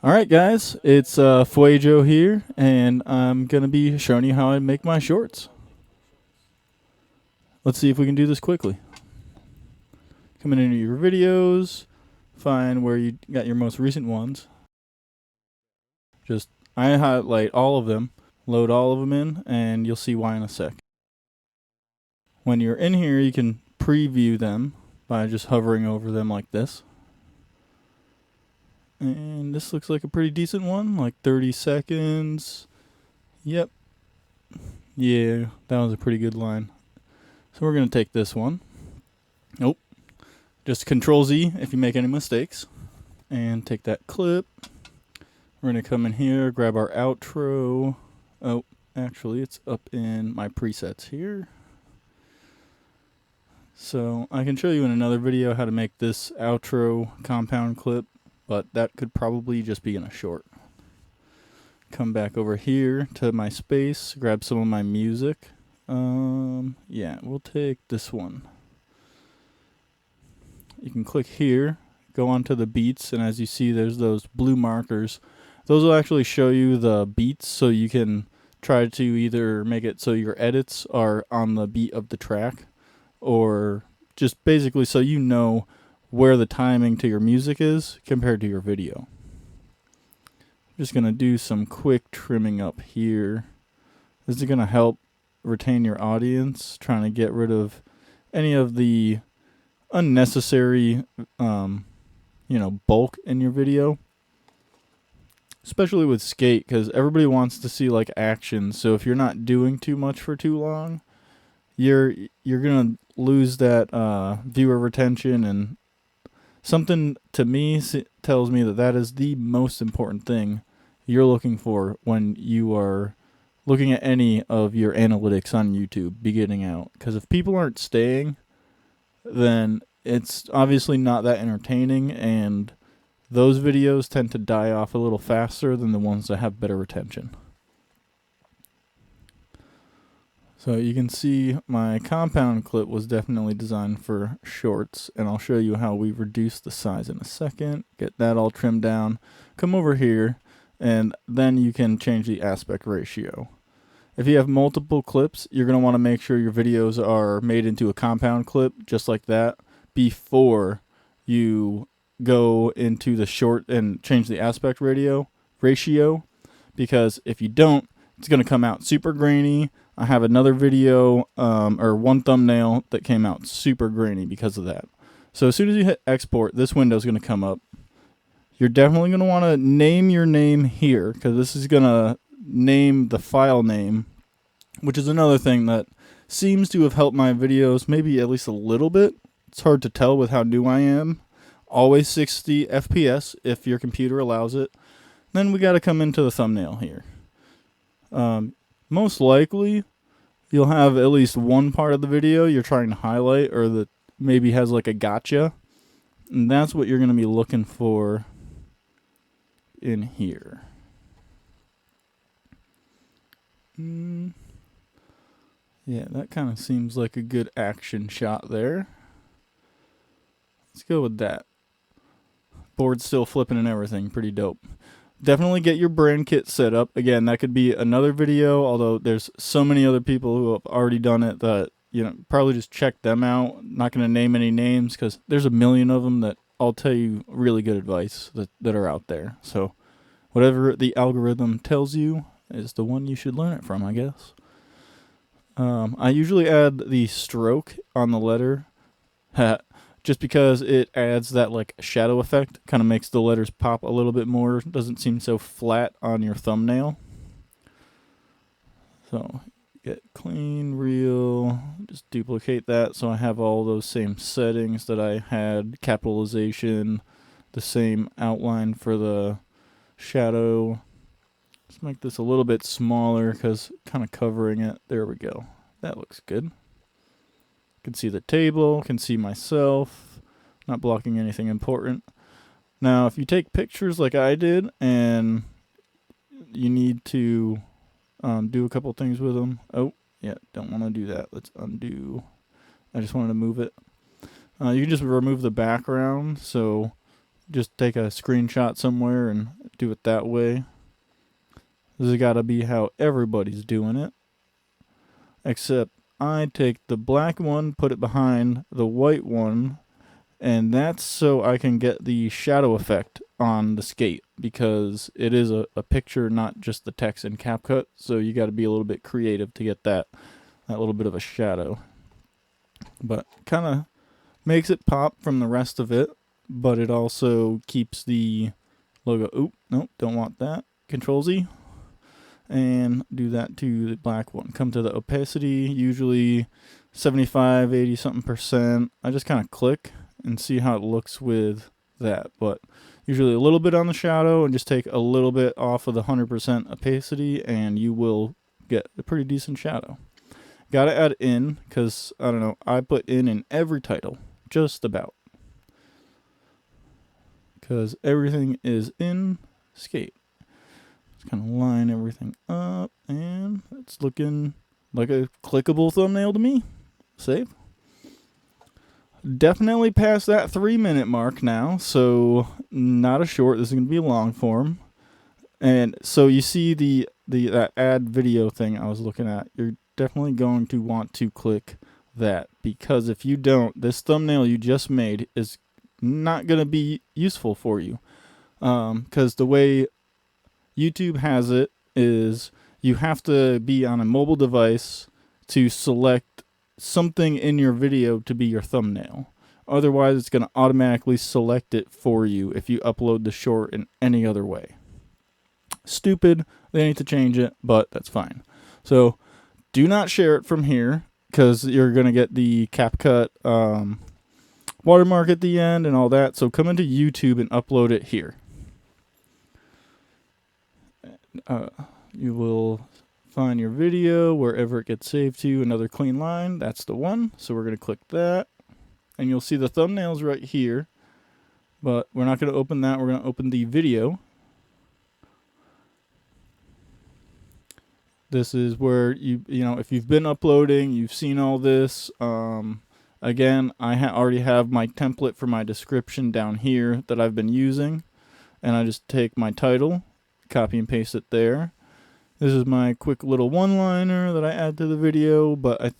Alright guys, it's Fuejo here, and I'm going to be showing you how I make my shorts. Let's see if we can do this quickly. Coming into your videos, find where you got your most recent ones. I highlight all of them, load all of them in, and you'll see why in a sec. When you're in here, you can preview them by just hovering over them like this. And this looks like a pretty decent one, like 30 seconds. Yep. Yeah, that was a pretty good line. So we're going to take this one. Nope. Just Control Z if you make any mistakes. And take that clip. We're going to come in here, grab our outro. Oh, actually it's up in my presets here. So I can show you in another video how to make this outro compound clip, but that could probably just be in a short. Come back over here to my space, grab some of my music. Yeah, we'll take this one. You can click here, go onto the beats, and as you see there's those blue markers. Those will actually show you the beats, so you can try to either make it so your edits are on the beat of the track, or just basically so you know where the timing to your music is compared to your video. Just going to do some quick trimming up here. This is going to help retain your audience, trying to get rid of any of the unnecessary bulk in your video, especially with skate, because everybody wants to see like action. So if you're not doing too much for too long, you're gonna lose that viewer retention, and something to me tells me that that is the most important thing you're looking for when you are looking at any of your analytics on YouTube beginning out. Because if people aren't staying, then it's obviously not that entertaining, and those videos tend to die off a little faster than the ones that have better retention. So you can see my compound clip was definitely designed for shorts, and I'll show you how we reduce the size in a second. Get that all trimmed down. Come over here, and then you can change the aspect ratio. If you have multiple clips, you're going to want to make sure your videos are made into a compound clip, just like that, before you go into the short and change the aspect ratio, because if you don't, it's going to come out super grainy. I have another video or one thumbnail that came out super grainy because of that. So as soon as you hit export, this window is going to come up. You're definitely going to want to name your name here, because this is going to name the file name, which is another thing that seems to have helped my videos maybe at least a little bit. It's hard to tell with how new I am. Always 60 FPS if your computer allows it. Then we got to come into the thumbnail here. Most likely you'll have at least one part of the video you're trying to highlight, or that maybe has like a gotcha, and that's what you're going to be looking for in here. Yeah, that kind of seems like a good action shot there. Let's go with that. Board's still flipping and everything, pretty dope. Definitely get your brand kit set up. Again, that could be another video, although there's so many other people who have already done it that, probably just check them out. I'm not going to name any names because there's a million of them that I'll tell you really good advice that are out there. So whatever the algorithm tells you is the one you should learn it from, I guess. I usually add the stroke on the letter just because it adds that like shadow effect, kind of makes the letters pop a little bit more. Doesn't seem so flat on your thumbnail. So get clean, real, just duplicate that so I have all those same settings that I had. Capitalization, the same outline for the shadow. Let's make this a little bit smaller because kind of covering it. There we go. That looks good. Can see the table, can see myself, not blocking anything important. Now, if you take pictures like I did and you need to do a couple things with them. Oh, yeah, don't want to do that. Let's undo. I just wanted to move it. You can just remove the background, so just take a screenshot somewhere and do it that way. This has got to be how everybody's doing it. Except I take the black one, put it behind the white one, and that's so I can get the shadow effect on the skate, because it is a picture, not just the text in CapCut, so you got to be a little bit creative to get that little bit of a shadow. But kind of makes it pop from the rest of it, but it also keeps the logo. Oop, nope, don't want that. Control Z, and do that to the black one. Come to the opacity, usually 75, 80 something percent. I just kind of click and see how it looks with that, but usually a little bit on the shadow and just take a little bit off of the 100% opacity and you will get a pretty decent shadow. Gotta add in, because I don't know, I put in every title, just about, because everything is in S.K.A.T.E. Just kind of line everything up, and it's looking like a clickable thumbnail to me. Save. Definitely past that 3-minute mark now, so not a short. This is going to be a long form. And so you see that add video thing I was looking at. You're definitely going to want to click that, because if you don't, this thumbnail you just made is not going to be useful for you. Because the way YouTube has it is you have to be on a mobile device to select something in your video to be your thumbnail. Otherwise, it's going to automatically select it for you if you upload the short in any other way. Stupid. They need to change it, but that's fine. So do not share it from here, because you're going to get the CapCut watermark at the end and all that. So come into YouTube and upload it here. You will find your video wherever it gets saved to, another clean line. That's the one. So we're going to click that. And you'll see the thumbnails right here. But we're not going to open that. We're going to open the video. This is where you know, if you've been uploading, you've seen all this. Again, I already have my template for my description down here that I've been using. And I just take my title, copy and paste it there. This is my quick little one-liner that I add to the video, but I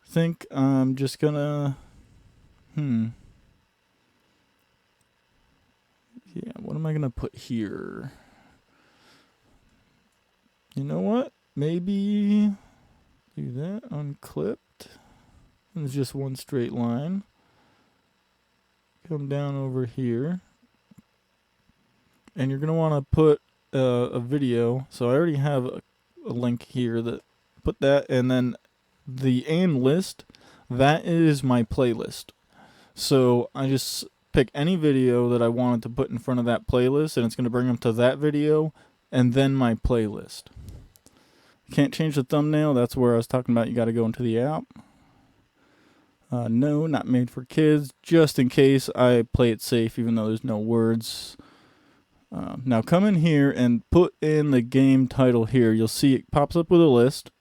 think I'm just gonna, yeah, what am I gonna put here? You know what? Maybe do that unclipped. And it's just one straight line. Come down over here. And you're gonna wanna put a video. So I already have a link here that put that, and then the aim list, that is my playlist. So I just pick any video that I wanted to put in front of that playlist, and it's going to bring them to that video and then my playlist. Can't change the thumbnail. That's where I was talking about. You got to go into the app. No, not made for kids, just in case I play it safe, even though there's no words. Now come in here and put in the game title here. You'll see it pops up with a list,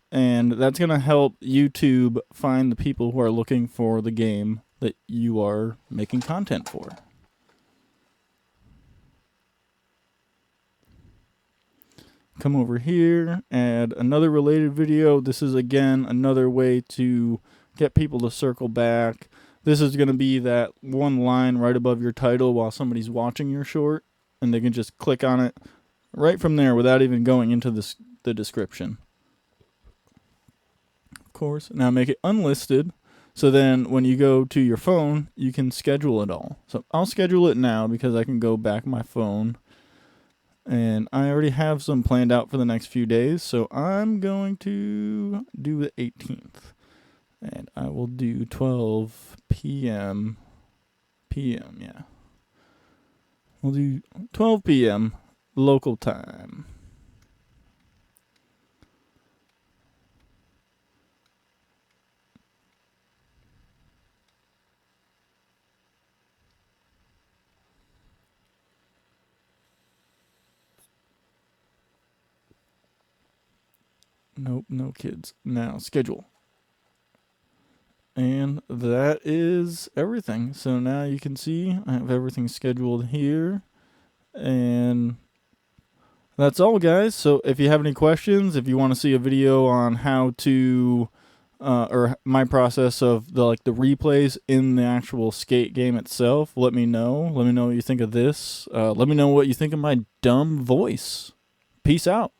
and that's going to help YouTube find the people who are looking for the game that you are making content for. Come over here, add another related video. This is, again, another way to get people to circle back. This is going to be that one line right above your title while somebody's watching your short, and they can just click on it right from there without even going into the description. Of course, now make it unlisted, so then when you go to your phone, you can schedule it all. So I'll schedule it now because I can go back my phone, and I already have some planned out for the next few days, so I'm going to do the 18th. And I will do 12 p.m. Yeah. We'll do 12 p.m. local time. Nope, no kids. Now, schedule. And And that is everything. So now you can see I have everything scheduled here. And that's all, guys. So if you have any questions, if you want to see a video on how to or my process of the replays in the actual skate game itself, let me know. Let me know what you think of this. Let me know what you think of my dumb voice. Peace out.